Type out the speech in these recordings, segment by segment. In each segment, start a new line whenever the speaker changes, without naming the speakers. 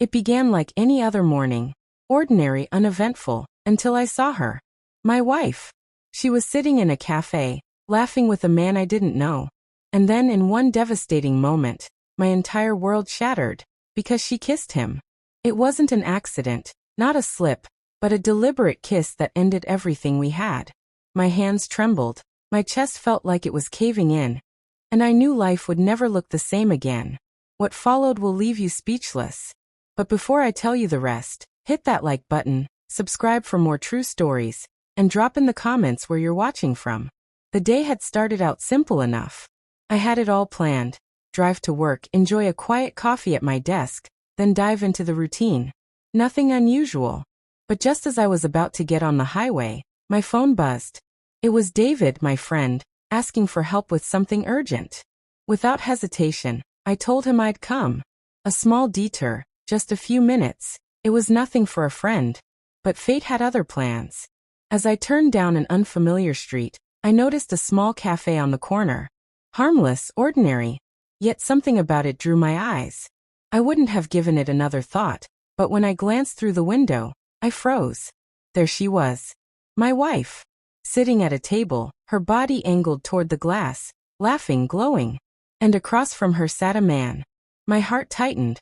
It began like any other morning, ordinary, uneventful, until I saw her. My wife. She was sitting in a cafe, laughing with a man I didn't know. And then in one devastating moment, my entire world shattered, because she kissed him. It wasn't an accident, not a slip, but a deliberate kiss that ended everything we had. My hands trembled, my chest felt like it was caving in, and I knew life would never look the same again. What followed will leave you speechless. But before I tell you the rest, hit that like button, subscribe for more true stories, and drop in the comments where you're watching from. The day had started out simple enough. I had it all planned: drive to work, enjoy a quiet coffee at my desk, then dive into the routine. Nothing unusual. But just as I was about to get on the highway, my phone buzzed. It was David, my friend, asking for help with something urgent. Without hesitation, I told him I'd come. A small detour, just a few minutes. It was nothing for a friend. But fate had other plans. As I turned down an unfamiliar street, I noticed a small cafe on the corner. Harmless, ordinary, yet something about it drew my eyes. I wouldn't have given it another thought, but when I glanced through the window, I froze. There she was. My wife. Sitting at a table, her body angled toward the glass, laughing, glowing. And across from her sat a man. My heart tightened.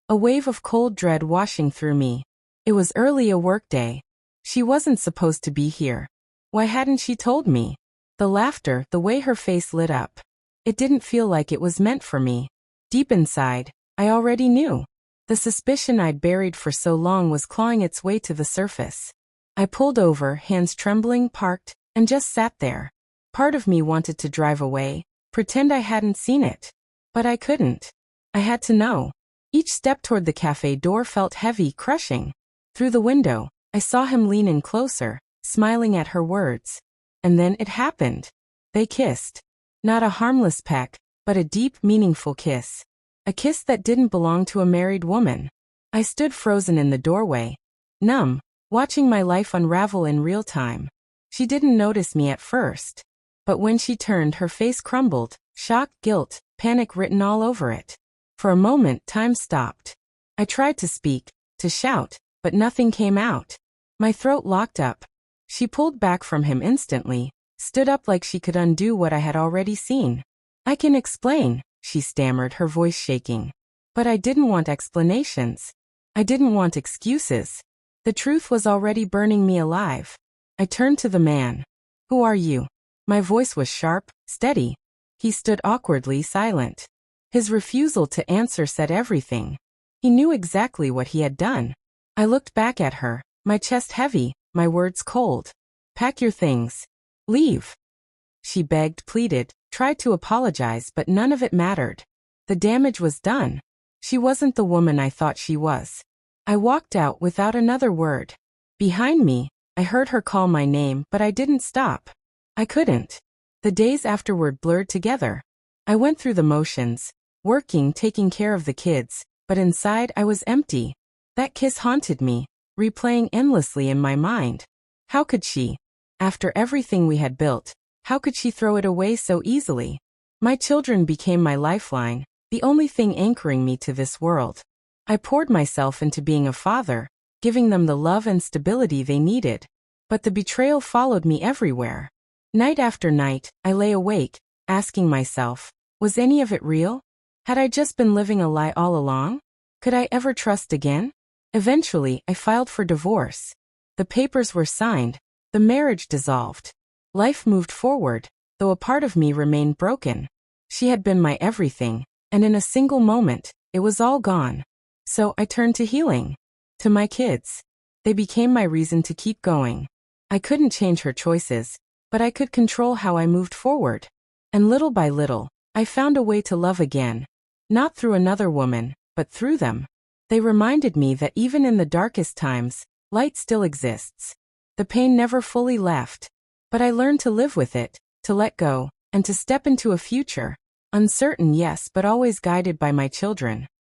A wave of cold dread washing through me. It was early a workday. She wasn't supposed to be here. Why hadn't she told me? The laughter, the way her face lit up. It didn't feel like it was meant for me. Deep inside, I already knew. The suspicion I'd buried for so long was clawing its way to the surface. I pulled over, hands trembling, parked, and just sat there. Part of me wanted to drive away, pretend I hadn't seen it. But I couldn't. I had to know. Each step toward the cafe door felt heavy, crushing. Through the window, I saw him lean in closer, smiling at her words. And then it happened. They kissed. Not a harmless peck, but a deep, meaningful kiss. A kiss that didn't belong to a married woman. I stood frozen in the doorway, numb, watching my life unravel in real time. She didn't notice me at first. But when she turned, her face crumbled, shock, guilt, panic written all over it. For a moment, time stopped. I tried to speak, to shout, but nothing came out. My throat locked up. She pulled back from him instantly, stood up like she could undo what I had already seen. I can explain, she stammered, her voice shaking. But I didn't want explanations. I didn't want excuses. The truth was already burning me alive. I turned to the man. Who are you? My voice was sharp, steady. He stood awkwardly silent. His refusal to answer said everything. He knew exactly what he had done. I looked back at her, my chest heavy, my words cold. Pack your things. Leave. She begged, pleaded, tried to apologize, but none of it mattered. The damage was done. She wasn't the woman I thought she was. I walked out without another word. Behind me, I heard her call my name, but I didn't stop. I couldn't. The days afterward blurred together. I went through the motions, working, taking care of the kids, but inside I was empty. That kiss haunted me, replaying endlessly in my mind. How could she? After everything we had built, how could she throw it away so easily? My children became my lifeline, the only thing anchoring me to this world. I poured myself into being a father, giving them the love and stability they needed. But the betrayal followed me everywhere. Night after night, I lay awake, asking myself, was any of it real? Had I just been living a lie all along? Could I ever trust again? Eventually, I filed for divorce. The papers were signed, the marriage dissolved. Life moved forward, though a part of me remained broken. She had been my everything, and in a single moment, it was all gone. So I turned to healing. To my kids. They became my reason to keep going. I couldn't change her choices, but I could control how I moved forward. And little by little, I found a way to love again. Not through another woman, but through them. They reminded me that even in the darkest times, light still exists. The pain never fully left. But I learned to live with it, to let go, and to step into a future. Uncertain, yes, but always guided by my children.